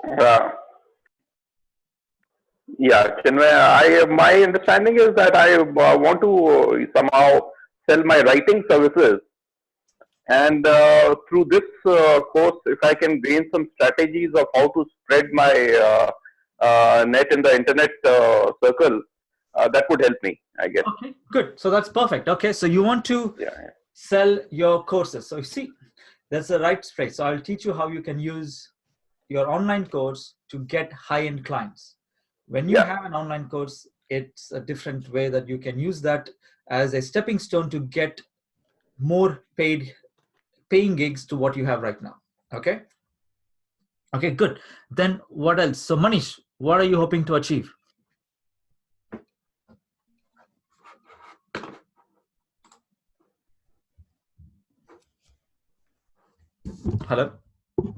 Uh, yeah, Chinmay, my understanding is that I want to somehow sell my writing services. And through this course, if I can gain some strategies of how to spread my net in the internet circle, that would help me, I guess. Okay, good. So that's perfect. Okay, so you want to sell your courses. So you see, that's the right space. So I'll teach you how you can use your online course to get high-end clients. When you have an online course, it's a different way that you can use that as a stepping stone to get more paying gigs to what you have right now. Okay. Okay, good. Then what else? So Manish, what are you hoping to achieve? Hello,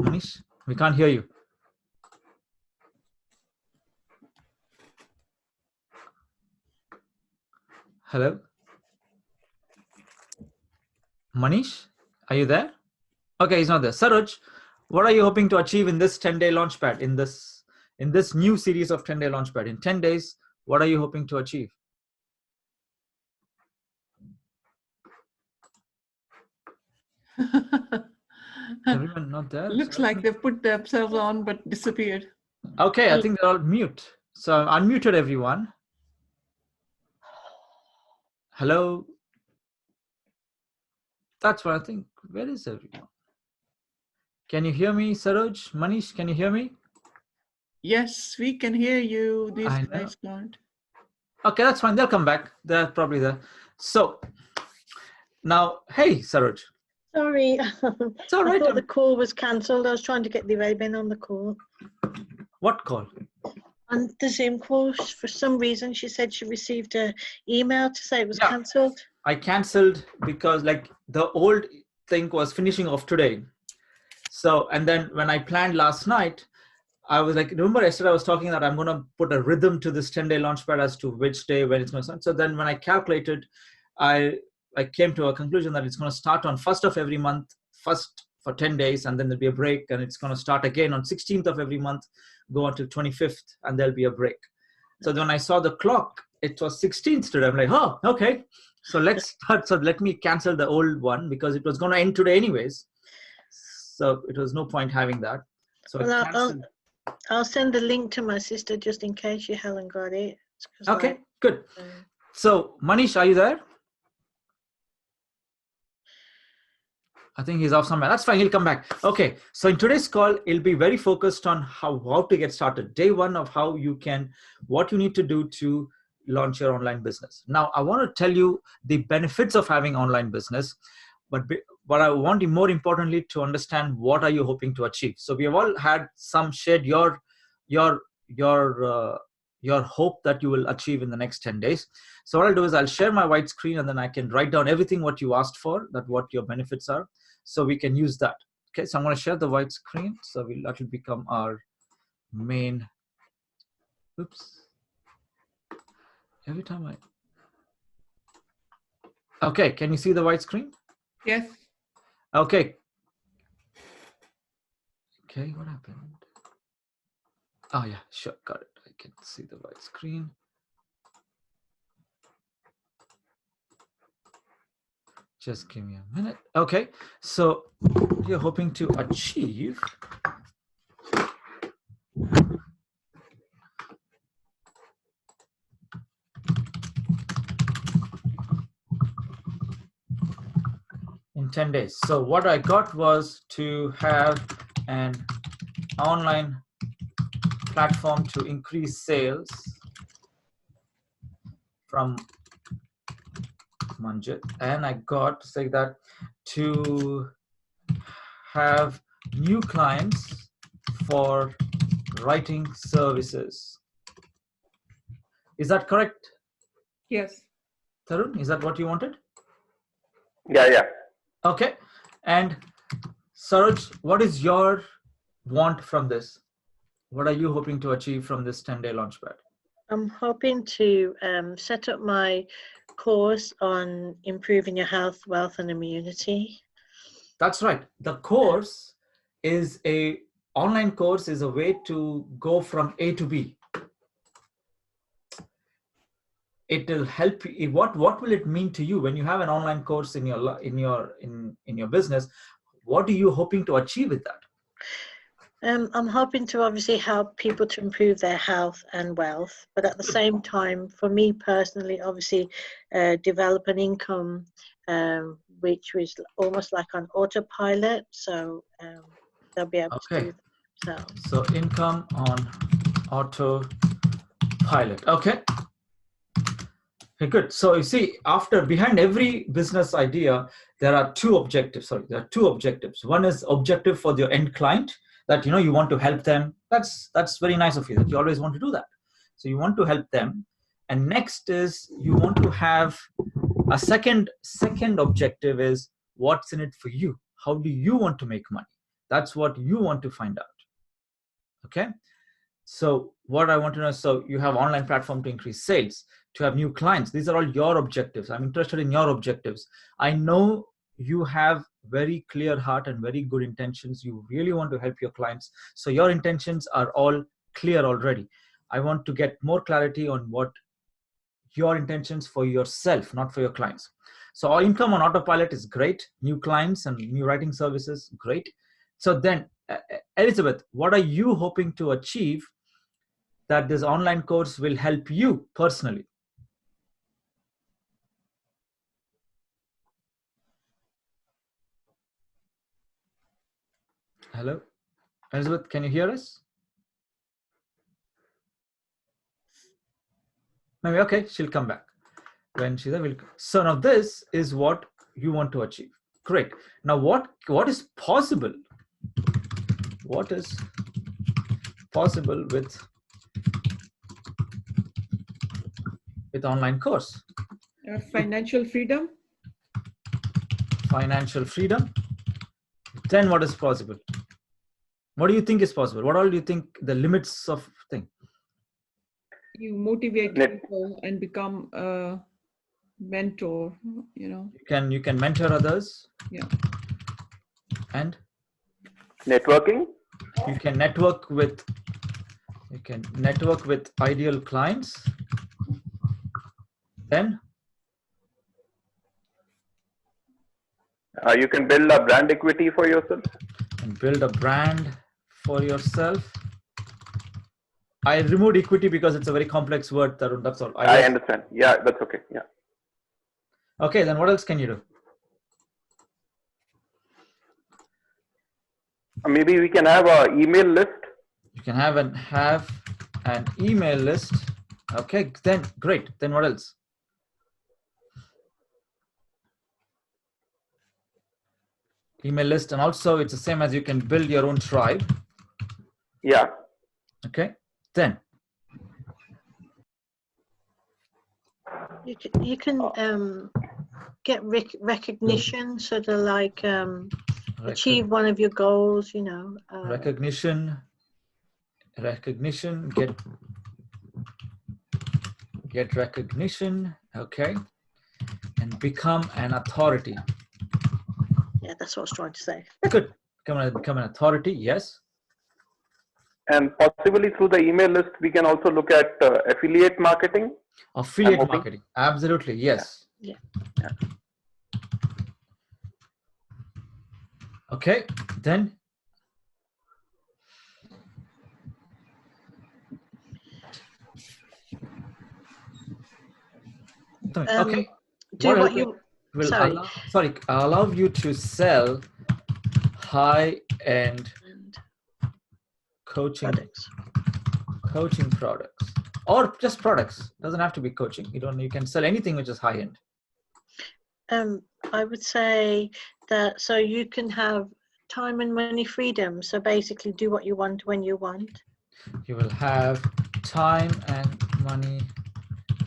Manish, we can't hear you. Hello, Manish, are you there? Okay, he's not there. Saroj, what are you hoping to achieve in this 10-day launchpad, in this new series of 10-day launchpad? In 10 days, what are you hoping to achieve? Everyone not there? Looks like they've put themselves on but disappeared. Okay, I think they're all mute. So I unmuted everyone. Hello. That's what I think. Where is everyone? Can you hear me, Saroj? Manish, can you hear me? Yes, we can hear you. These guys can't. Okay, that's fine. They'll come back. They're probably there. So now, hey, Saroj. Sorry. It's all right. I thought the call was cancelled. I was trying to get the Arabian on the call. What call? On the Zoom call, for some reason, she said she received an email to say it was cancelled. I cancelled because like the old thing was finishing off today. So, and then when I planned last night, I was like, remember yesterday I was talking that I'm going to put a rhythm to this 10-day launchpad as to which day, when it's going to start. So then when I calculated, I came to a conclusion that it's going to start on 1st of every month, first for 10 days, and then there'll be a break, and it's going to start again on 16th of every month, go until 25th, and there'll be a break. So then when I saw the clock, it was 16th today. I'm like, oh, okay. So let's start. So let me cancel the old one because it was going to end today anyways. So it was no point having that. So well, I'll send the link to my sister just in case you haven't got it. Okay, good. So Manish, are you there? I think he's off somewhere. That's fine. He'll come back. Okay. So in today's call, it'll be very focused on how to get started. Day one of how you can, what you need to do to launch your online business. Now, I want to tell you the benefits of having online business, but I want you more importantly to understand what are you hoping to achieve. So we have all had some shared your hope that you will achieve in the next 10 days. So what I'll do is I'll share my white screen and then I can write down everything what you asked for, that what your benefits are. So we can use that. Okay, so I'm going to share the white screen. So that will become our main. Oops. Every time Okay, can you see the white screen? Yes. Okay. Okay, what happened? Oh yeah, sure, got it. I can see the white screen. Just give me a minute. Okay, so you're hoping to achieve in 10 days. So what I got was to have an online platform to increase sales from Manjit, and I got to say that to have new clients for writing services. Is that correct? Yes. Tarun, is that what you wanted? Yeah. Okay. And Saroj, what is your want from this? What are you hoping to achieve from this 10-day launchpad? I'm hoping to set up my course on improving your health, wealth, and immunity. That's right. The course is a online course is a way to go from A to B. It will help you. What will it mean to you when you have an online course in your business? What are you hoping to achieve with that? I'm hoping to obviously help people to improve their health and wealth, but at the same time, for me personally, obviously, develop an income which was almost like on autopilot. So they'll be able to do that. So income on autopilot. Okay. Okay, good. So you see, behind every business idea, there are two objectives. Sorry, there are two objectives. One is objective for your end client, that you want to help them. That's very nice of you, that you always want to do that. So you want to help them. And next is you want to have a second objective is what's in it for you. How do you want to make money? That's what you want to find out. Okay. So what I want to know, so you have online platform to increase sales, to have new clients. These are all your objectives. I'm interested in your objectives. I know you have very clear heart and very good intentions. You really want to help your clients. So your intentions are all clear already. I want to get more clarity on what your intentions for yourself, not for your clients. So our income on autopilot is great. New clients and new writing services, great. So then, Elizabeth, what are you hoping to achieve that this online course will help you personally? Hello, Elizabeth, can you hear us? Maybe, okay, she'll come back. When she's there, so now this is what you want to achieve. Great. Now what is possible? What is possible with online course? Financial freedom. Financial freedom. Then what is possible? What do you think is possible? What all do you think the limits of thing? You motivate people and become a mentor, You can mentor others. Yeah. And networking. You can network with ideal clients. Then You can build a brand equity for yourself. And build a brand for yourself. I removed equity because it's a very complex word, Tarun. That's all. I understand. Yeah, that's okay. Yeah. Okay, then what else can you do? Maybe we can have an email list. You can have an email list. Okay, then great. Then what else? Email list, and also it's the same as you can build your own tribe. Yeah. Okay, then you can get recognition, sort of like achieve one of your goals. Recognition. Get recognition. Okay, and become an authority. Yeah, that's what I was trying to say. Good. Become an authority. Yes. And possibly through the email list, we can also look at affiliate marketing. Affiliate marketing. Absolutely. Yes. Yeah. Okay. Then. Okay. Do what you will allow you to sell high-end coaching products, or just products. Doesn't have to be coaching. You can sell anything which is high-end. I would say that so you can have time and money freedom. So basically do what you want when you want. You will have time and money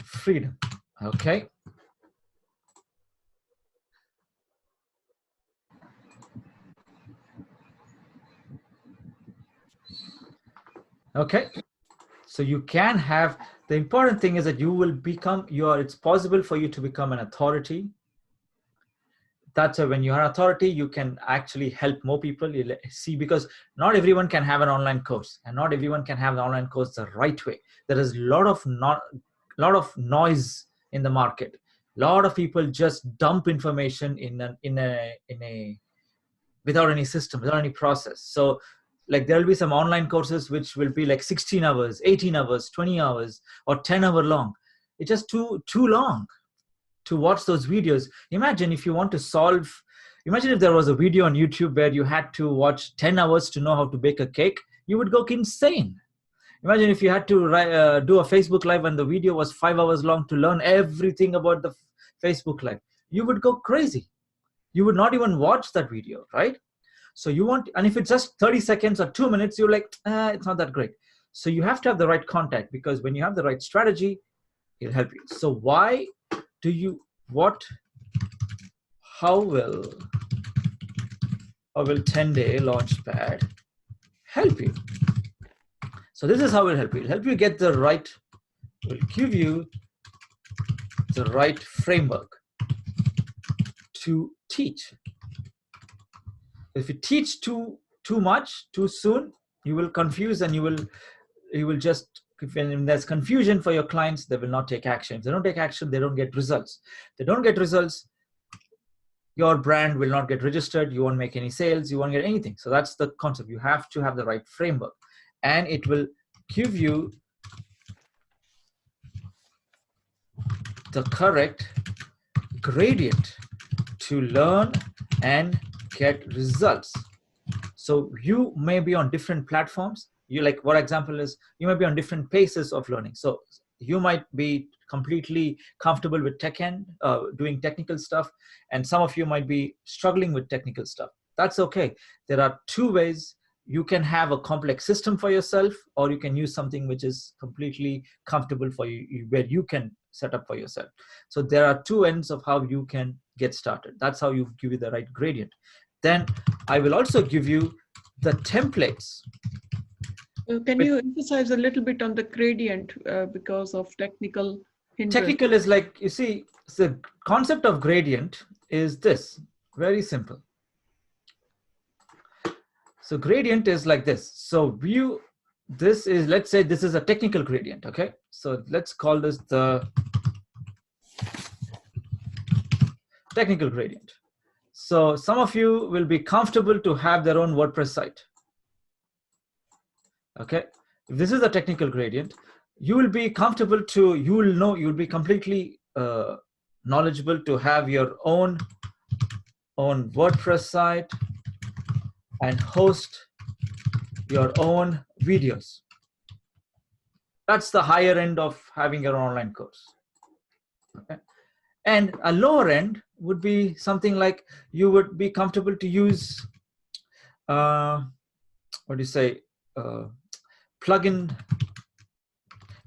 freedom. Okay. Okay. So you can have, the important thing is that you will become it's possible for you to become an authority. that's why when you are authority, you can actually help more people. You see, because not everyone can have an online course, and not everyone can have an online course the right way. There is a lot of noise in the market. A lot of people just dump information in a without any system, without any process. So like there will be some online courses which will be like 16 hours, 18 hours, 20 hours, or 10-hour long. It's just too long to watch those videos. Imagine if you want to imagine if there was a video on YouTube where you had to watch 10 hours to know how to bake a cake, you would go insane. Imagine if you had to do a Facebook Live and the video was 5 hours long to learn everything about the Facebook Live. You would go crazy. You would not even watch that video, right? So you want, and if it's just 30 seconds or 2 minutes, you're like, it's not that great. So you have to have the right contact, because when you have the right strategy, it'll help you. So how will 10-day Launchpad help you? So this is how it will help you. It'll help you get will give you the right framework to teach. If you teach too much, too soon, you will confuse, and you will just, when there's confusion for your clients, they will not take action. If they don't take action, they don't get results. If they don't get results, your brand will not get registered. You won't make any sales. You won't get anything. So that's the concept. You have to have the right framework, and it will give you the correct gradient to learn and get results. So you may be on different platforms. You like, what example is, you may be on different paces of learning. So you might be completely comfortable with doing technical stuff, and some of you might be struggling with technical stuff. That's okay. There are two ways. You can have a complex system for yourself, or you can use something which is completely comfortable for you, where you can set up for yourself. So there are two ends of how you can get started. That's how you give you the right gradient. Then I will also give you the templates. Can you emphasize a little bit on the gradient because of technical hindrance? Technical is like, you see, the concept of gradient is this, very simple. So gradient is like this. So this is, let's say this is a technical gradient, okay? So let's call this the technical gradient. So some of you will be comfortable to have their own WordPress site. Okay, if this is a technical gradient, you will be comfortable to, you'll be completely knowledgeable to have your own WordPress site and host your own videos. That's the higher end of having your online course. Okay. And a lower end would be something like, you would be comfortable to use, plugin.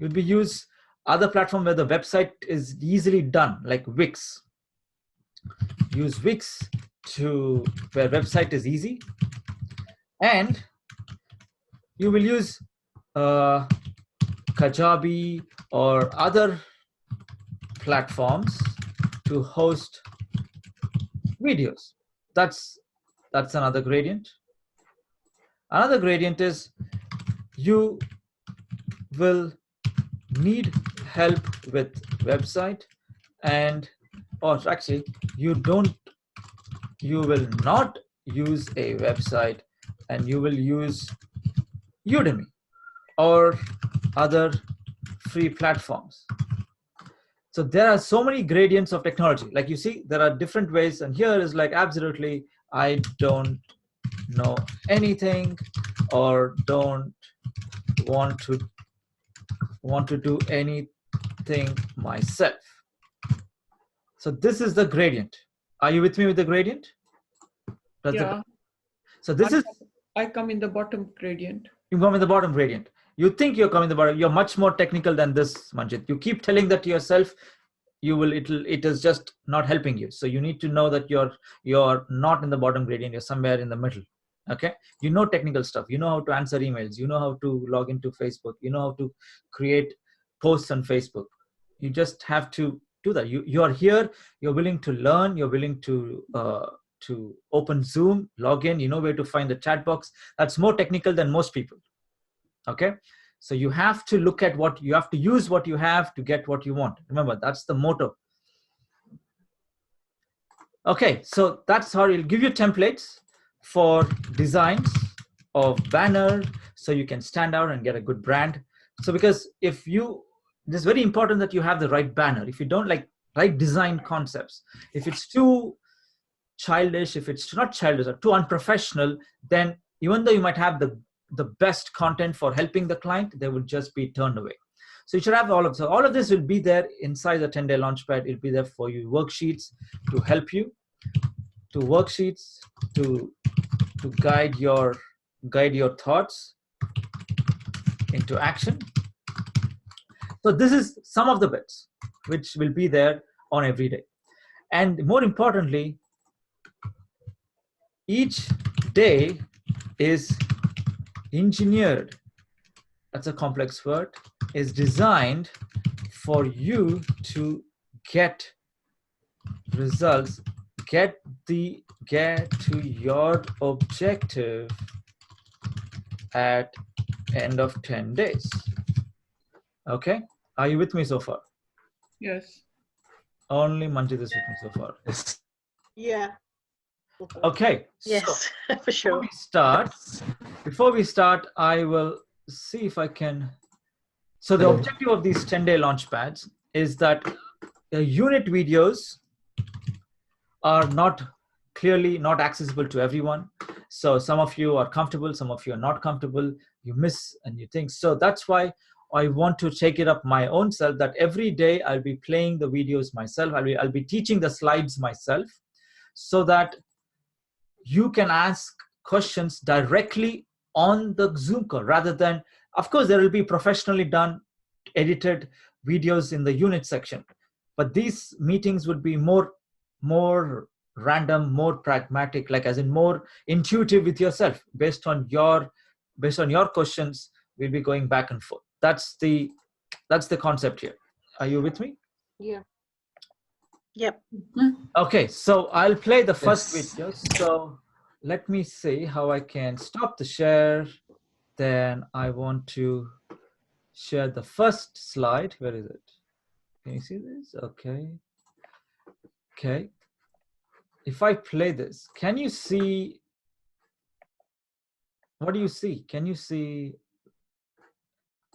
You'd be use other platform where the website is easily done, like Wix. Use Wix where website is easy, and you will use Kajabi or other platforms to host videos. That's another gradient. Another gradient is, you will need help with website, or actually you will not use a website, and you will use Udemy or other free platforms. So there are so many gradients of technology. Like you see, there are different ways, and here is like, absolutely, I don't know anything, or don't want to do anything myself. So this is the gradient. Are you with me with the gradient? Yeah. So this is, I come in the bottom gradient. You come in the bottom gradient. You think you're coming in the bottom. You're much more technical than this, Manjit. You keep telling that to yourself. It is just not helping you. So you need to know that you're not in the bottom gradient. You're somewhere in the middle. Okay. You know technical stuff. You know how to answer emails. You know how to log into Facebook. You know how to create posts on Facebook. You just have to do that. You are here, you're willing to learn, you're willing to open Zoom, log in, you know where to find the chat box. That's more technical than most people. Okay, so you have to look at what you have to use, what you have to get what you want. Remember, that's the motto. Okay, so that's how it'll give you templates for designs of banner, so you can stand out and get a good brand. So because if you, it's very important that you have the right banner. If you don't like right design concepts, if it's too childish, if it's not childish or too unprofessional, then even though you might have the best content for helping the client, they will just be turned away. So you should have all of, so all of this will be there inside the 10-day Launchpad. It'll be there for you, worksheets to help you, to worksheets to guide your thoughts into action. So this is some of the bits which will be there on every day. And more importantly, each day is engineered, that's a complex word, is designed for you to get results, get to your objective at end of 10 days. Okay, are you with me so far? Yes. Only Manjit is with me so far. Yeah. Okay. Yes, So for sure. before we start, I will see if I can. So the objective of these 10-day Launchpads is that the unit videos are not clearly not accessible to everyone. So some of you are comfortable, some of you are not comfortable, you miss and you think. So that's why I want to take it up my own self, that every day I'll be playing the videos myself. I'll be teaching the slides myself, so that you can ask questions directly on the Zoom call, rather than, of course, there will be professionally done, edited videos in the unit section. But these meetings would be more random, more pragmatic, like as in more intuitive with yourself, based on your questions. We'll be going back and forth. That's the concept here. Are you with me? Yeah. Yep. Okay, so I'll play the first video. So let me see how I can stop the share. Then I want to share the first slide. Where is it? Can you see this? Okay. Okay. If I play this, can you see? What do you see? Can you see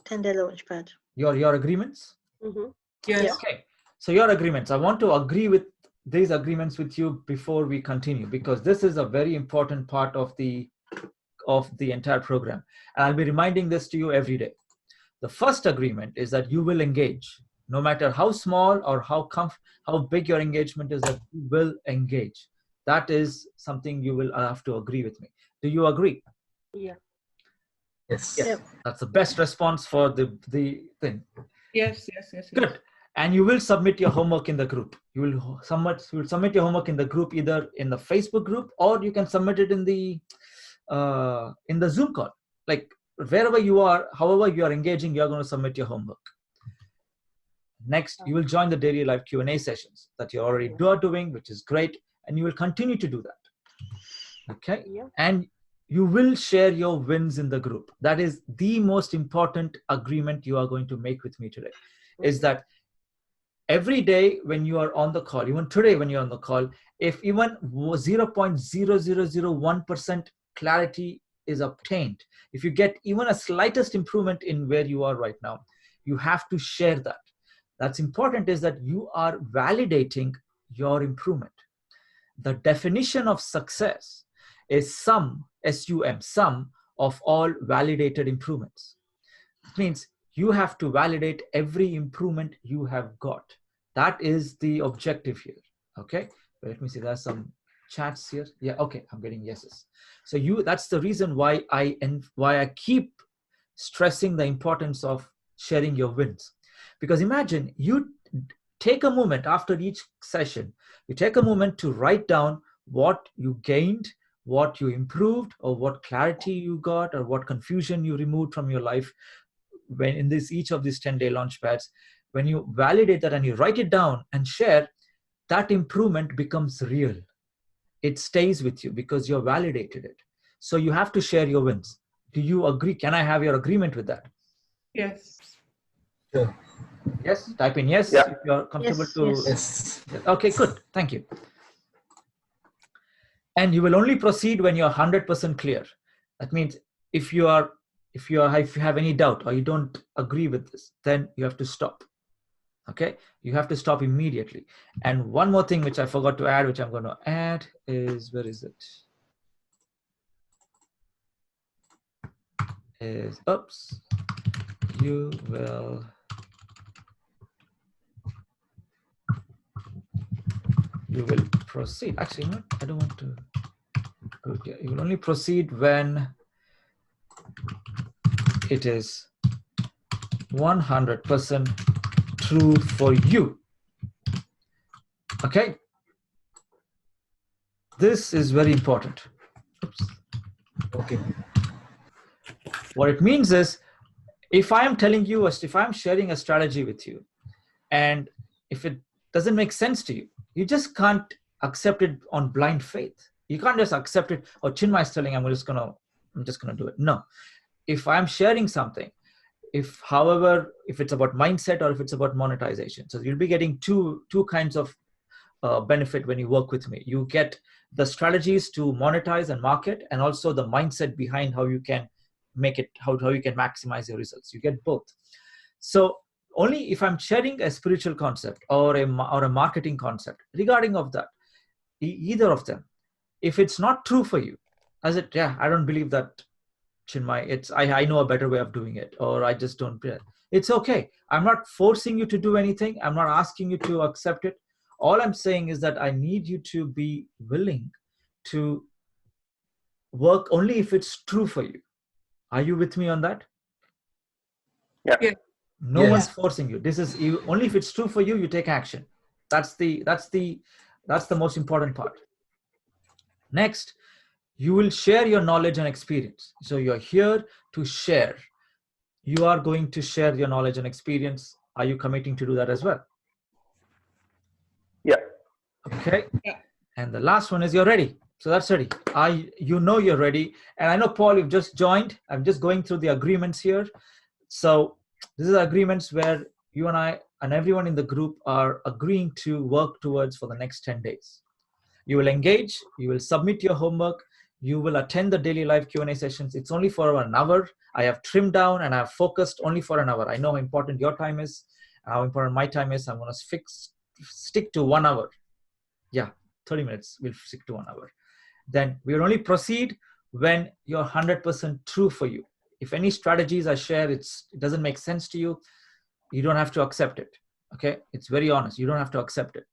10-day Launchpad. your agreements? Mm-hmm. Yes. Yeah. Okay. So your agreements, I want to agree with these agreements with you before we continue, because this is a very important part of the entire program. And I'll be reminding this to you every day. The first agreement is that you will engage, no matter how small or how big your engagement is, that you will engage. That is something you will have to agree with me. Do you agree? Yeah. Yes. Yep. That's the best response for the thing. Yes. Good. And you will submit your homework in the group. You will submit your homework in the group, either in the Facebook group, or you can submit it in the Zoom call. Like wherever you are, however you are engaging, you are going to submit your homework. Next, you will join the daily live Q&A sessions that you already are doing, which is great, and you will continue to do that. Okay. Yeah. And you will share your wins in the group. That is the most important agreement you are going to make with me today. Is that every day when you are on the call, even today when you're on the call, if even 0.0001% clarity is obtained, if you get even a slightest improvement in where you are right now, you have to share that. That's important, is that you are validating your improvement. The definition of success is sum, S-U-M, sum of all validated improvements. It means you have to validate every improvement you have got. That is the objective here. Okay, let me see, there's some chats here. Yeah, okay, I'm getting yeses. So that's the reason why I keep stressing the importance of sharing your wins. Because imagine you take a moment after each session, you take a moment to write down what you gained, what you improved, or what clarity you got, or what confusion you removed from your life when in each of these 10-day Launchpads. when you validate that and you write it down and share, that improvement becomes real. It stays with you because you've validated it. So you have to share your wins. Do you agree? Can I have your agreement with that? Yes. Sure. Yes, type in yes Yeah. if you're comfortable Yes, to. Yes. Okay, good. Thank you. And you will only proceed when you're 100% clear. That means if you have any doubt or you don't agree with this, then you have to stop. Okay, you have to stop immediately. And one more thing which I forgot to add, which I'm going to add is, where is it? Is, oops, you will proceed. Actually, no, I don't want to go here. You will only proceed when it is 100% true for you. Okay, this is very important. Oops. Okay. What it means is, if I am telling you, if I'm sharing a strategy with you, and if it doesn't make sense to you, you just can't accept it on blind faith. You can't just accept it. Oh, Chinmai is telling, I'm just gonna do it. No. If I'm sharing something, however, if it's about mindset or if it's about monetization, so you'll be getting two kinds of benefit when you work with me. You get the strategies to monetize and market, and also the mindset behind how you can make it, how you can maximize your results. You get both. So only if I'm sharing a spiritual concept or a marketing concept regarding of that, either of them, if it's not true for you, I don't believe that, Chinmai, I know a better way of doing it, or I just don't. It's okay. I'm not forcing you to do anything. I'm not asking you to accept it. All I'm saying is that I need you to be willing to work only if it's true for you. Are you with me on that? Yeah. Yeah. No Yes. one's forcing you. This is you, only if it's true for you, you take action. That's the most important part. Next, you will share your knowledge and experience. So you're here to share. You are going to share your knowledge and experience. Are you committing to do that as well? Yeah. Okay. Yeah. And the last one is you're ready. So that's ready. You know you're ready. And I know, Paul, you've just joined. I'm just going through the agreements here. So this is agreements where you and I and everyone in the group are agreeing to work towards for the next 10 days. You will engage, you will submit your homework, you will attend the daily live Q&A sessions. It's only for an hour. I have trimmed down and I have focused only for an hour. I know how important your time is, how important my time is. I'm going to stick to 1 hour. Yeah, 30 minutes, we'll stick to 1 hour. Then we will only proceed when you're 100% true for you. If any strategies I share, it doesn't make sense to you, you don't have to accept it. Okay, it's very honest. You don't have to accept it.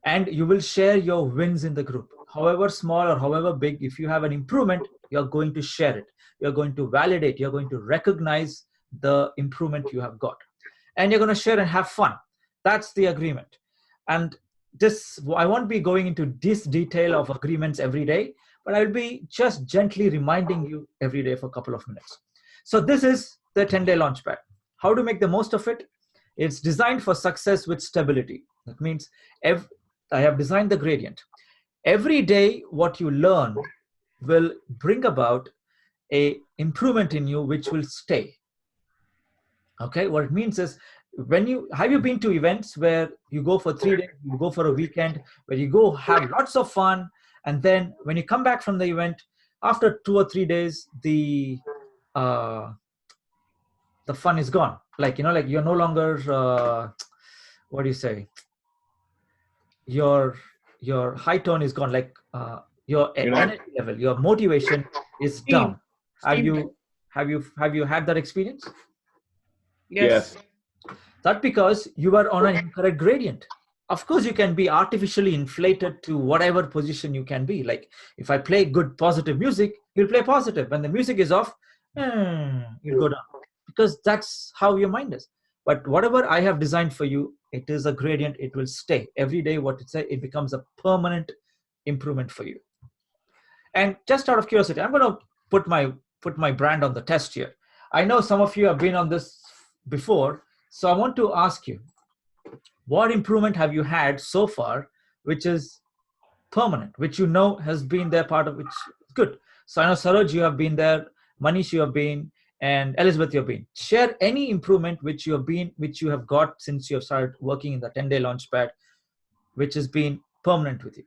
And you will share your wins in the group, however small or however big. If you have an improvement, you're going to share it. You're going to validate. You're going to recognize the improvement you have got. And you're going to share and have fun. That's the agreement. And this, I won't be going into this detail of agreements every day, but I'll be just gently reminding you every day for a couple of minutes. So this is the 10-day Launchpad. How to make the most of it? It's designed for success with stability. That means I have designed the gradient. Every day, what you learn will bring about a improvement in you, which will stay. Okay, what it means is, have you been to events where you go for 3 days, you go for a weekend, where you go have lots of fun, and then when you come back from the event, after 2 or 3 days, the fun is gone. Like you're no longer what do you say? Your high tone is gone. Like your energy level, your motivation is down. Have you had that experience? Yes. That's because you are on an incorrect gradient. Of course, you can be artificially inflated to whatever position you can be. Like if I play good positive music, you'll play positive. When the music is off, you'll go down, because that's how your mind is. But whatever I have designed for you, it is a gradient. It will stay every day. It becomes a permanent improvement for you. And just out of curiosity, I'm going to put my brand on the test here. I know some of you have been on this before. So I want to ask you, what improvement have you had so far, which is permanent, which you know has been there part of which is good. So I know Saroj, you have been there, Manish, you have been, and Elizabeth, you have been. Share any improvement which you have got since you have started working in the 10-day Launchpad, which has been permanent with you.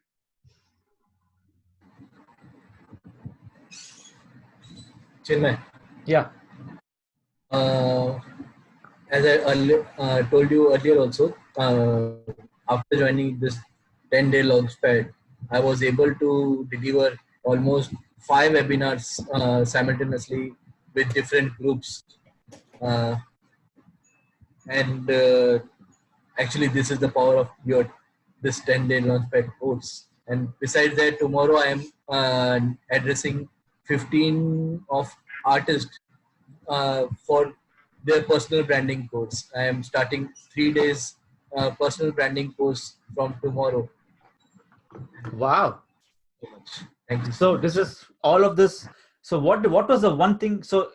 Chinmay, Yeah. as I told you earlier also, after joining this 10-day Launchpad, I was able to deliver almost 5 webinars simultaneously with different groups. Uh, and actually, this is the power of this 10-day Launchpad course. And besides that, tomorrow I am addressing 15 of artists for their personal branding course. I am starting 3 days personal branding course from tomorrow. Wow. So much. Thank you so So much. this is all of this. So what was the one thing? So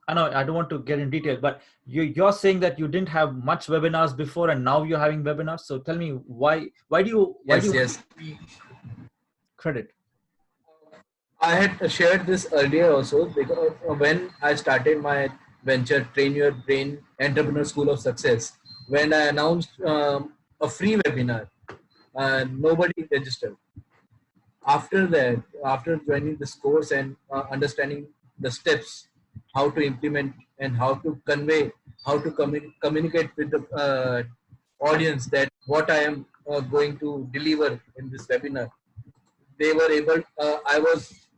I know I don't want to get in detail, but you're saying that you didn't have much webinars before, and now you're having webinars. So tell me why do you Yes. credit? I had shared this earlier also because when I started my venture, Train Your Brain Entrepreneur School of Success, when I announced a free webinar, nobody registered. After that, after joining this course and understanding the steps, how to implement and how to convey, how to communicate with the audience that what I am going to deliver in this webinar, they were able.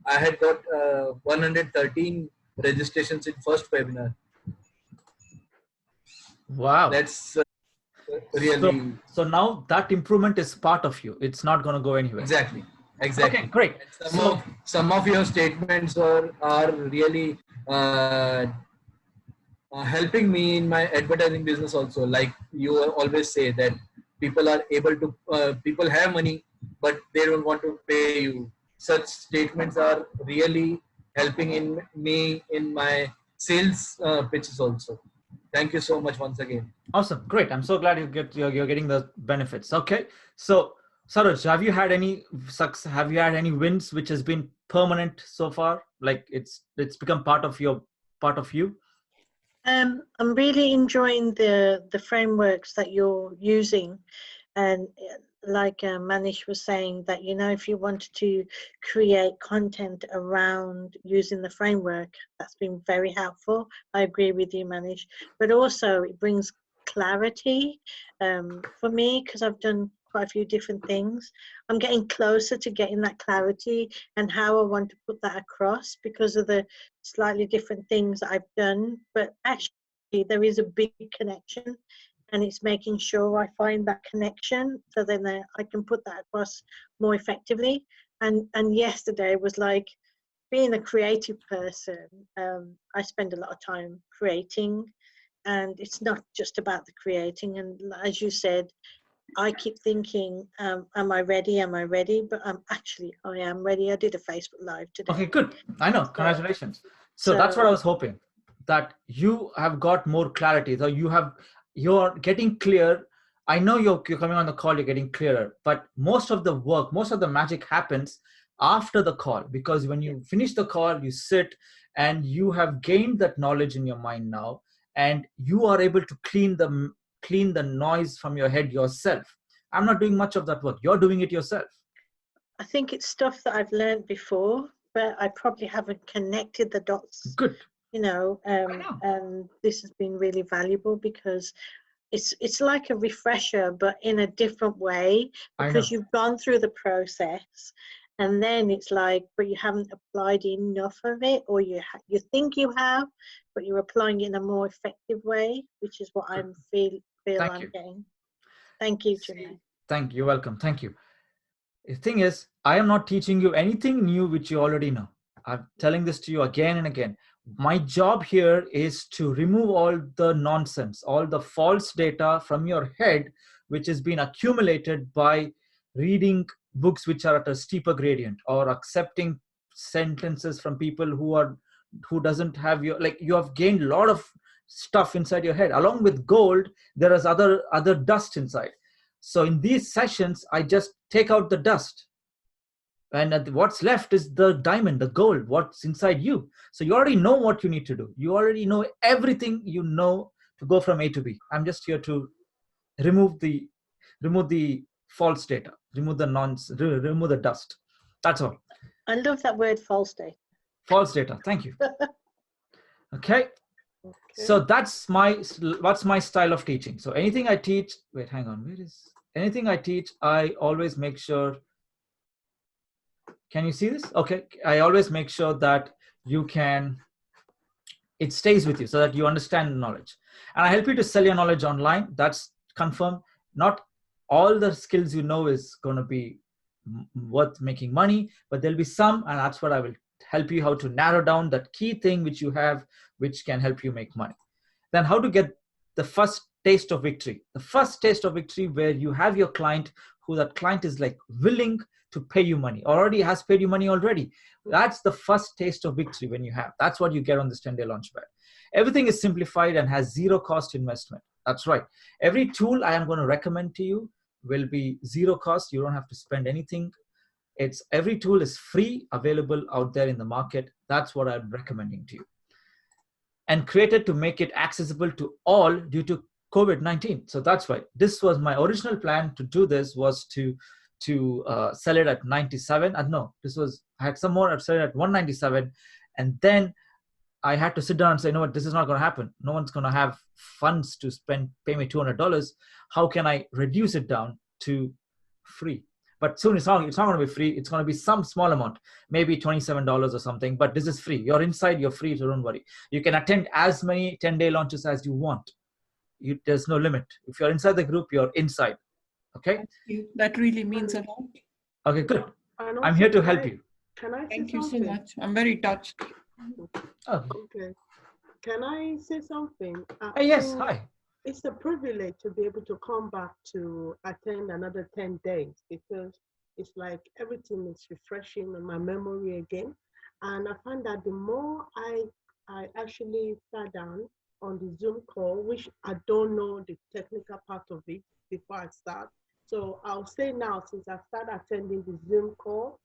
I had got 113 registrations in first webinar. Wow. That's really so now that improvement is part of you. It's not going to go anywhere. exactly. Okay, great. And some of your statements are really helping me in my advertising business also. Like you always say that people are able to people have money but they don't want to pay you. Such statements are really helping in me in my sales pitches also. Thank you so much once again. Awesome, great. I'm so glad you're getting the benefits. Okay, so Saroj, have you had any wins which has been permanent so far? Like it's become part of you. I'm really enjoying the frameworks that you're using, and like Manish was saying, that if you wanted to create content around using the framework, that's been very helpful. I agree with you, Manish. But also it brings clarity for me, because I've done quite a few different things. I'm getting closer to getting that clarity and how I want to put that across because of the slightly different things that I've done. But actually there is a big connection, and it's making sure I find that connection so then I can put that across more effectively. And yesterday was like, being a creative person, I spend a lot of time creating, and it's not just about the creating. And as you said, I keep thinking, am I ready? But I am ready. I did a Facebook Live today. Okay, good. I know. Congratulations. So that's what I was hoping, that you have got more clarity. So you're getting clear. I know you're coming on the call, you're getting clearer, but most of the work, most of the magic happens after the call, because when you finish the call, you sit and you have gained that knowledge in your mind now, and you are able to clean the noise from your head yourself. I'm not doing much of that work. You're doing it yourself. I think it's stuff that I've learned before, but I probably haven't connected the dots. Good. And this has been really valuable because it's like a refresher, but in a different way, because you've gone through the process, and then it's like, but you haven't applied enough of it, or you think you have, but you're applying it in a more effective way, which is what I'm feel I'm getting. Thank you, Chinmai. Thank you. You're welcome. Thank you. The thing is, I am not teaching you anything new which you already know. I'm telling this to you again and again. My job here is to remove all the nonsense, all the false data from your head, which has been accumulated by reading books which are at a steeper gradient, or accepting sentences from people who doesn't have you have gained a lot of stuff inside your head. Along with gold, there is other dust inside. So in these sessions, I just take out the dust. And what's left is the diamond, the gold, what's inside you. So you already know what you need to do. You already know everything you know to go from A to B. I'm just here to remove the false data, remove the dust. That's all. I love that word, false data. False data. Thank you. Okay. So that's what's my style of teaching. So anything I teach, wait, hang on. Anything I teach, I always make sure. Can you see this? Okay. I always make sure that it stays with you so that you understand the knowledge. And I help you to sell your knowledge online. That's confirmed. Not all the skills you know is going to be worth making money, but there'll be some, and that's what I will help you how to narrow down that key thing which you have, which can help you make money. Then how to get the first taste of victory. The first taste of victory where you have your client, who that client is like willing to pay you money, already has paid you money already. That's the first taste of victory when you have. That's what you get on this 10-day Launchpad. Everything is simplified and has zero cost investment. That's right. Every tool I am going to recommend to you will be zero cost. You don't have to spend anything. Every tool is free, available out there in the market. That's what I'm recommending to you. And created to make it accessible to all due to COVID-19. So that's why this was my original plan to do this, was to sell it at 97. No, I had some more. I've sold it at 197, and then I had to sit down and say, you know what, this is not going to happen. No one's going to have funds to pay me $200. How can I reduce it down to free? But soon it's not going to be free. It's going to be some small amount, maybe $27 or something. But this is free. You're inside. You're free. So don't worry. You can attend as many 10-day launches as you want. There's no limit. If you're inside the group, you're inside. Okay. Thank you. That really means a lot. Okay, good. I'm here to help you. Can I Thank say you so something? much. I'm very touched. Okay. Can I say something? Yes, hi. It's a privilege to be able to come back to attend another 10 days, because it's like everything is refreshing in my memory again. And I find that the more I actually sat down on the Zoom call, which I don't know the technical part of it before I start. So I'll say now, since I started attending the Zoom call,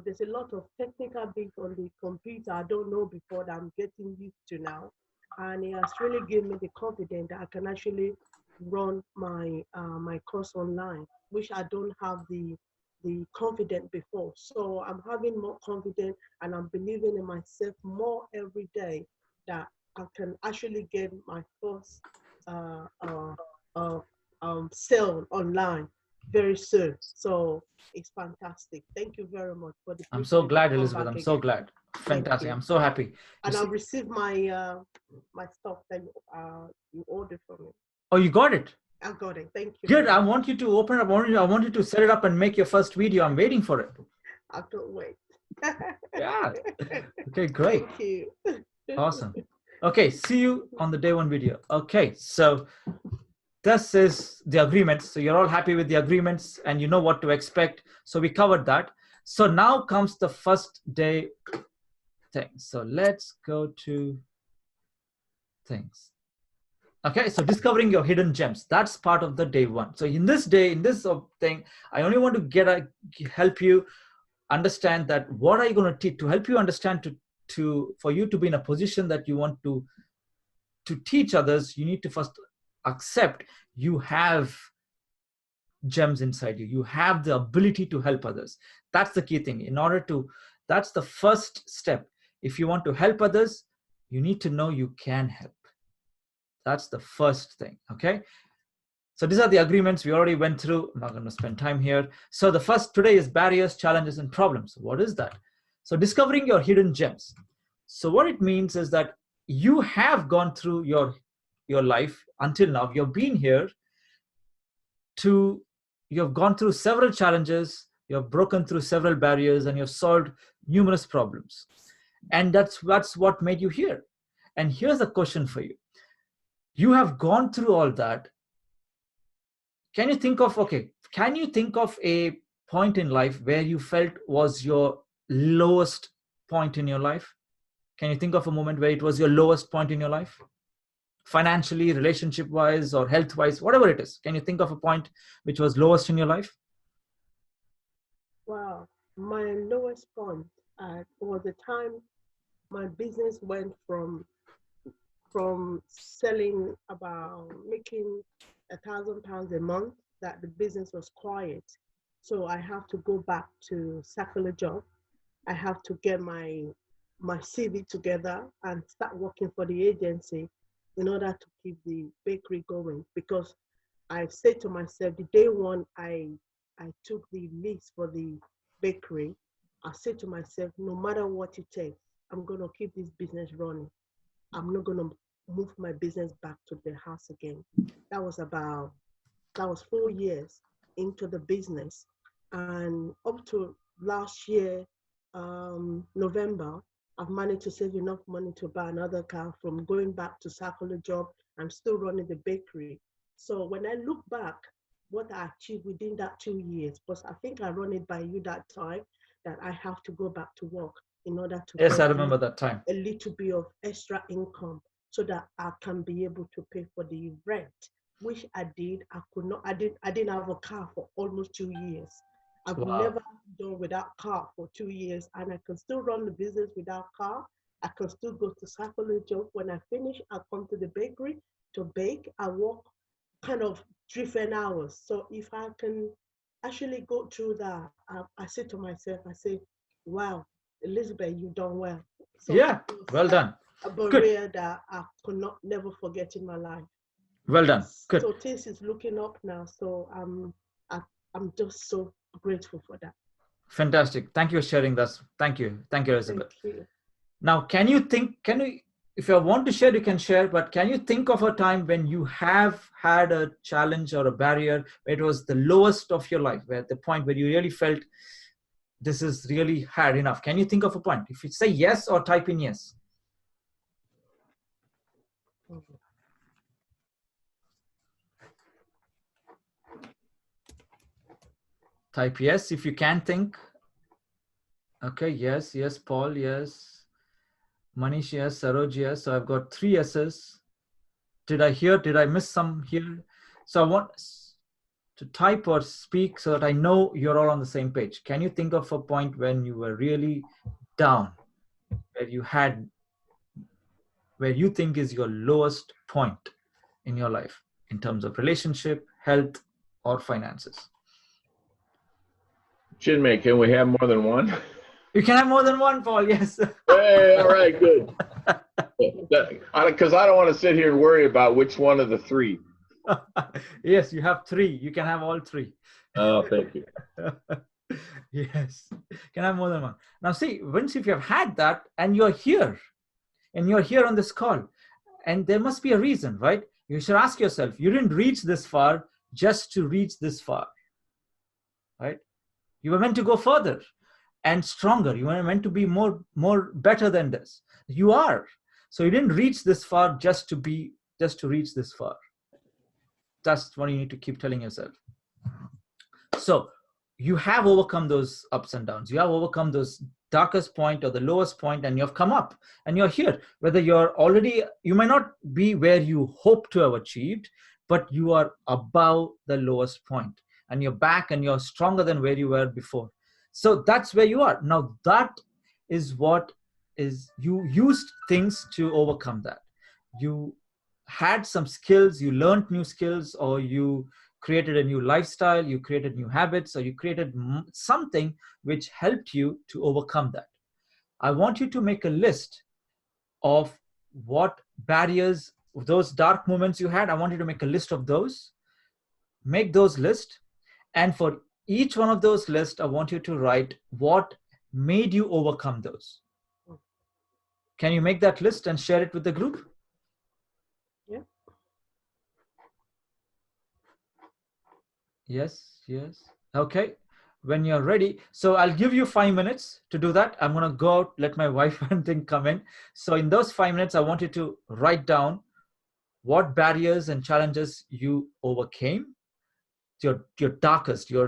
there's a lot of technical bits on the computer I don't know before that I'm getting used to now. And it has really given me the confidence that I can actually run my my course online, which I don't have the confidence before. So I'm having more confidence, and I'm believing in myself more every day that I can actually get my first sale online very soon. So it's fantastic. Thank you very much for the. I'm so glad, Elizabeth. I'm so glad. Fantastic. I'm so happy. And I'll receive my my stuff that you ordered for me. Oh, you got it? I got it. Thank you. Good. I want you to open up. I want you to set it up and make your first video. I'm waiting for it. I can't wait. Yeah. Okay, great. Thank you. Awesome. Okay, see you on the day one video. Okay, so this is the agreements. So you're all happy with the agreements and you know what to expect. So we covered that. So now comes the first day thing. So let's go to things. Okay, so discovering your hidden gems. That's part of the day one. So in this thing, I only want to help you understand that what are you going to teach, to help you understand for you to be in a position that you want to teach others. You need to first accept you have gems inside you. You have the ability to help others. That's the key thing. That's the first step. If you want to help others, you need to know you can help. That's the first thing. Okay. So these are the agreements we already went through. I'm not going to spend time here. So the first today is barriers, challenges, and problems. What is that? So discovering your hidden gems. So what it means is that you have gone through your life until now. You've been here you've gone through several challenges. You've broken through several barriers and you've solved numerous problems. And that's what made you here. And here's a question for you. You have gone through all that. Can you think of a point in life where you felt was your lowest point in your life? Can you think of a moment where it was your lowest point in your life? financially, relationship wise, or health wise, whatever it is? Can you think of a point which was lowest in your life? Wow, my lowest point was the time my business went from selling about making £1,000 a month, that the business was quiet. So I have to go back to circular job. I have to get my CV together and start working for the agency in order to keep the bakery going. Because I said to myself, the day one I took the lease for the bakery, I said to myself, no matter what it takes, I'm gonna keep this business running. I'm not gonna move my business back to the house again. That was about that was 4 years into the business, and up to last year, November, I've managed to save enough money to buy another car from going back to circular job. I'm still running the bakery. So when I look back, what I achieved within that 2 years, because I think I run it by you that time, that I have to go back to work in order to Yes, I get remember that time. a little bit of extra income so that I can be able to pay for the rent, which I did. I could not, I didn't have a car for almost 2 years. I've Wow. never done without car for 2 years, and I can still run the business without car. I can still go to circular job. When I finish, I come to the bakery to bake. I work kind of different hours. So if I can actually go through that, I say to myself, I say, wow, Elizabeth, you've done well. So Yeah, it was well done. a Good. barrier that I could not never forget in my life. Well done. Good. So things is looking up now. So I'm just so grateful for that. Fantastic. Thank you for sharing this. Thank you. Thank you, Elizabeth. Thank you. Now, can you, if you want to share, you can share, but can you think of a time when you have had a challenge or a barrier where it was the lowest of your life, where the point where you really felt this is really hard enough? Can you think of a point? If you say yes, or type in yes. Type yes if you can think. Okay, yes, yes, Paul, yes. Manish, yes. Saroj, yes. So I've got 3 yeses. Did I miss some here? So I want to type or speak so that I know you're all on the same page. Can you think of a point when you were really down, where you think is your lowest point in your life in terms of relationship, health, or finances? Chinmai, can we have more than one? You can have more than one, Paul. Yes. Hey, all right, good. Because I don't want to sit here and worry about which one of the 3. Yes, you have 3. You can have all 3. Oh, thank you. Yes, can have more than one. Now see, once if you have had that and you're here on this call, and there must be a reason, right? You should ask yourself, you didn't reach this far just to reach this far, right? You were meant to go further and stronger. You were meant to be more better than this. You are. So you didn't reach this far just to reach this far. That's what you need to keep telling yourself. So you have overcome those ups and downs. You have overcome those darkest point or the lowest point, and you have come up and you're here. Whether you may not be where you hope to have achieved, but you are above the lowest point and you're back and you're stronger than where you were before. So that's where you are. Now that is what is, you used things to overcome that. You had some skills, you learned new skills, or you created a new lifestyle, you created new habits, or you created something which helped you to overcome that. I want you to make a list of what barriers, those dark moments you had. I want you to make a list of those. Make those lists. And for each one of those lists, I want you to write what made you overcome those. Can you make that list and share it with the group? Yeah. Yes, yes. Okay. When you're ready. So I'll give you 5 minutes to do that. I'm going to go out, let my wife and thing come in. So in those 5 minutes, I want you to write down what barriers and challenges you overcame, your darkest, your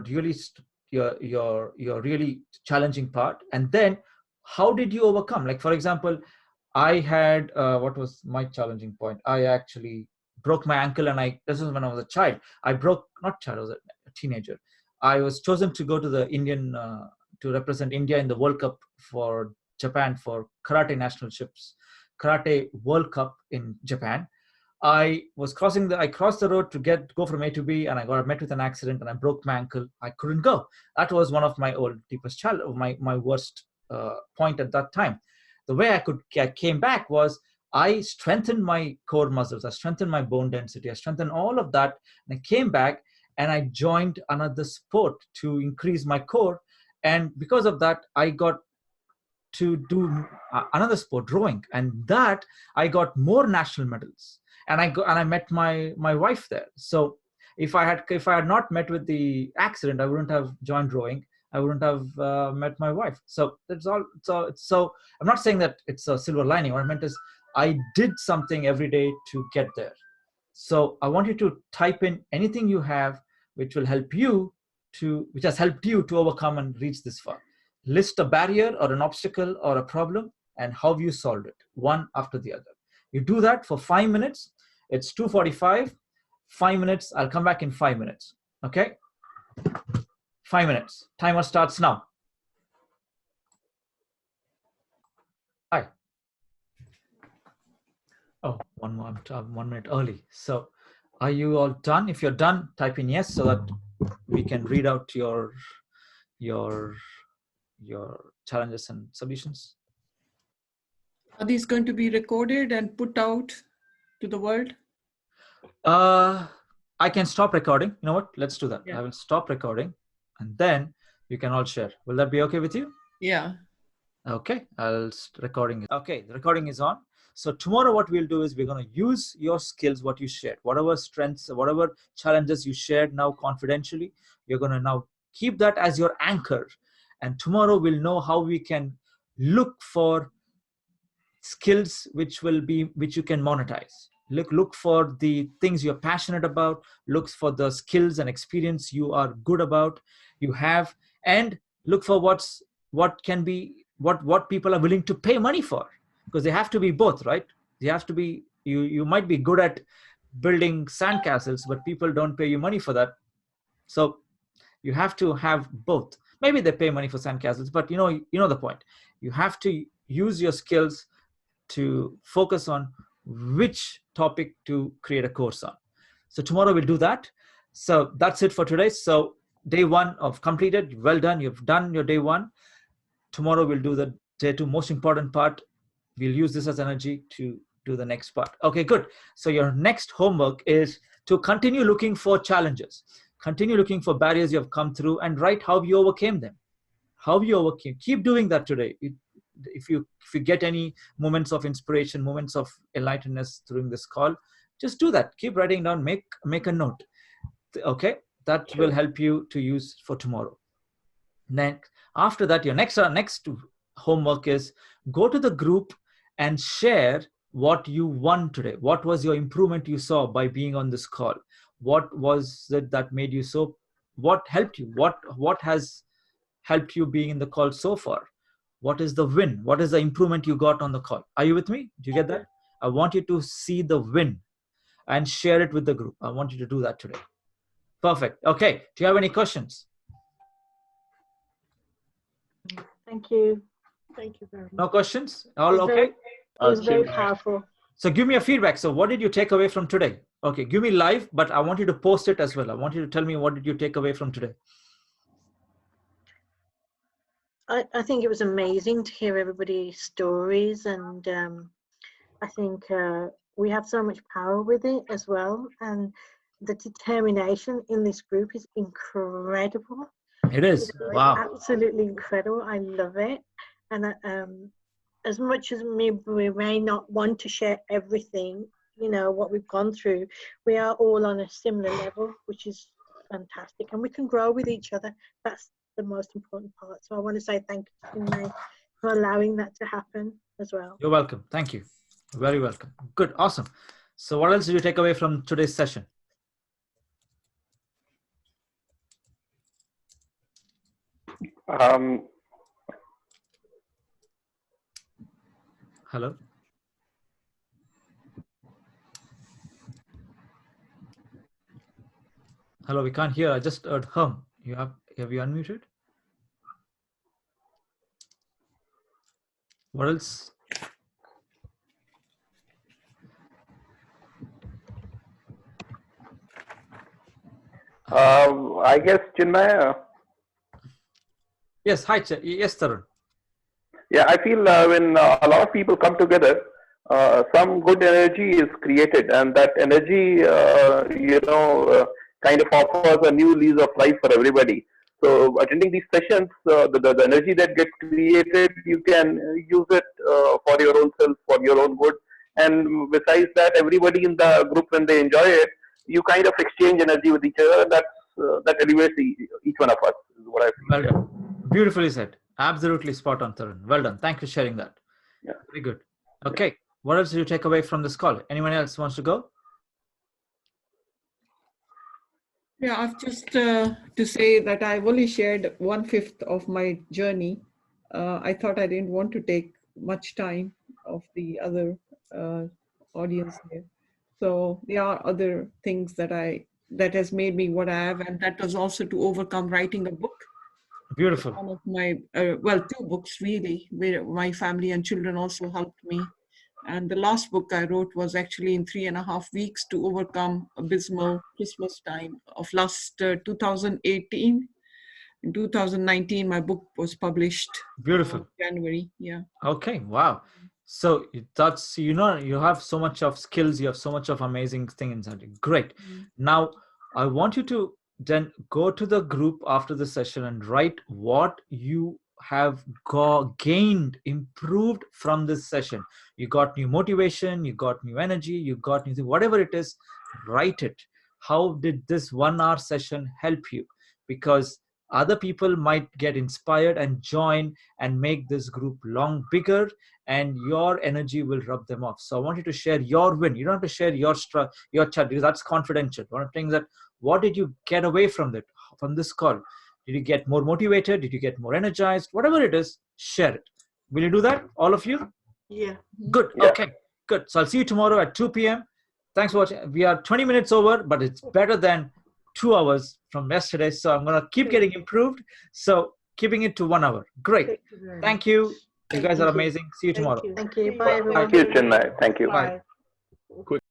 really challenging part. And then how did you overcome? Like, for example, I had, what was my challenging point? I actually broke my ankle, and this was when I was a child. I was a teenager. I was chosen to go to the to represent India in the World Cup for Japan for Karate Nationalships, Karate World Cup in Japan. I crossed the road to go from A to B, and I got met with an accident, and I broke my ankle. I couldn't go. That was one of my deepest challenge, my worst point at that time. The way I came back was I strengthened my core muscles, I strengthened my bone density, I strengthened all of that, and I came back and I joined another sport to increase my core, and because of that, I got to do another sport, rowing, and that I got more national medals, and I met my wife there. So if I had not met with the accident, I wouldn't have joined rowing. I wouldn't have met my wife. So so I'm not saying that it's a silver lining. What I meant is I did something every day to get there. So I want you to type in anything you have which has helped you to overcome and reach this far. List a barrier or an obstacle or a problem and how you solved it, one after the other. You do that for 5 minutes. It's 2:45. 5 minutes. I'll come back in 5 minutes. Okay? 5 minutes. Timer starts now. Hi. Oh, 1 minute early. So are you all done? If you're done, type in yes so that we can read out your challenges and solutions. Are these going to be recorded and put out to the world? I can stop recording. You know what? Let's do that. Yeah. I will stop recording and then you can all share. Will that be okay with you? Yeah. Okay, recording. Okay, the recording is on. So tomorrow what we'll do is we're going to use your skills, what you shared, whatever strengths, whatever challenges you shared now confidentially, you're going to now keep that as your anchor. And tomorrow we'll know how we can look for skills which you can monetize. Look for the things you're passionate about, look for the skills and experience you are good about, you have, and look for what people are willing to pay money for, because they have to be both, right? They have to be, you might be good at building sandcastles, but people don't pay you money for that. So you have to have both. Maybe they pay money for sandcastles, but you know the point. You have to use your skills to focus on which topic to create a course on. So tomorrow we'll do that. So that's it for today. So day one of completed. Well done. You've done your day one. Tomorrow we'll do the day two, most important part. We'll use this as energy to do the next part. Okay, good. So your next homework is to continue looking for challenges, continue looking for barriers you have come through, and write how you overcame them. How you overcame. Keep doing that today. If you get any moments of inspiration, moments of enlightenedness during this call, just do that. Keep writing down, make a note. Okay, that will help you to use for tomorrow. Next, after that, your next homework is go to the group and share what you won today. What was your improvement you saw by being on this call? What was it that made you so? What helped you? What has helped you being in the call so far? What is the win? What is the improvement you got on the call? Are you with me? Do you get that? I want you to see the win and share it with the group. I want you to do that today. Perfect. Okay. Do you have any questions? Thank you. Thank you very much. No questions? All okay? It was very powerful. So give me a feedback. So what did you take away from today? Okay, give me live, but I want you to post it as well. I want you to tell me what did you take away from today? I think it was amazing to hear everybody's stories, and I think we have so much power with it as well, and the determination in this group is incredible. It is. You know, Wow. absolutely incredible. I love it. And as much as we may not want to share everything, what we've gone through, we are all on a similar level, which is fantastic, and we can grow with each other. That's the most important part. So I want to say thank you, Chinmai, for allowing that to happen as well. You're welcome. Thank you. Very welcome. Good. Awesome. So what else did you take away from today's session? Um, Hello? Hello, we can't hear. I just heard hum. Have you unmuted? What else? I guess Chinmay. Yes, hi, yes, Tarun. Yeah, I feel when a lot of people come together, some good energy is created, and that energy, kind of offers a new lease of life for everybody. So, attending these sessions, the energy that gets created, you can use it for your own self, for your own good. And besides that, everybody in the group, when they enjoy it, you kind of exchange energy with each other, and that elevates each one of us, is what I feel. Well done. Beautifully said. Absolutely spot on, Tarun. Well done. Thank you for sharing that. Yeah. Very good. Okay. What else do you take away from this call? Anyone else wants to go? Yeah, I've just to say that I've only shared 1/5 of my journey. I thought I didn't want to take much time of the other audience here. So there are other things that has made me what I have, and that was also to overcome writing a book. Beautiful. One of my, two books really, where my family and children also helped me. And the last book I wrote was actually in 3.5 weeks to overcome abysmal Christmas time of last 2018. In 2019, my book was published. Beautiful. January, yeah. Okay, wow. So that's, you have so much of skills, you have so much of amazing things inside you. Great. Now, I want you to then go to the group after the session and write what you have gained, improved from this session. You got new motivation, you got new energy, you got new, whatever it is, write it. How did this 1 hour session help you? Because other people might get inspired and join and make this group bigger, and your energy will rub them off. So I want you to share your win. You don't have to share your chat, because that's confidential. One of the things that, what did you get away from this call? Did you get more motivated? Did you get more energized? Whatever it is, share it. Will you do that, all of you? Yeah. Good. Yeah. Okay, good. So I'll see you tomorrow at 2 p.m. Thanks for watching. We are 20 minutes over, but it's better than 2 hours from yesterday. So I'm going to keep getting improved. So keeping it to 1 hour. Great. Thank you. You guys are amazing. See you tomorrow. Thank you. Bye, everyone. Thank you, Chinmay. Thank you. Bye. Quick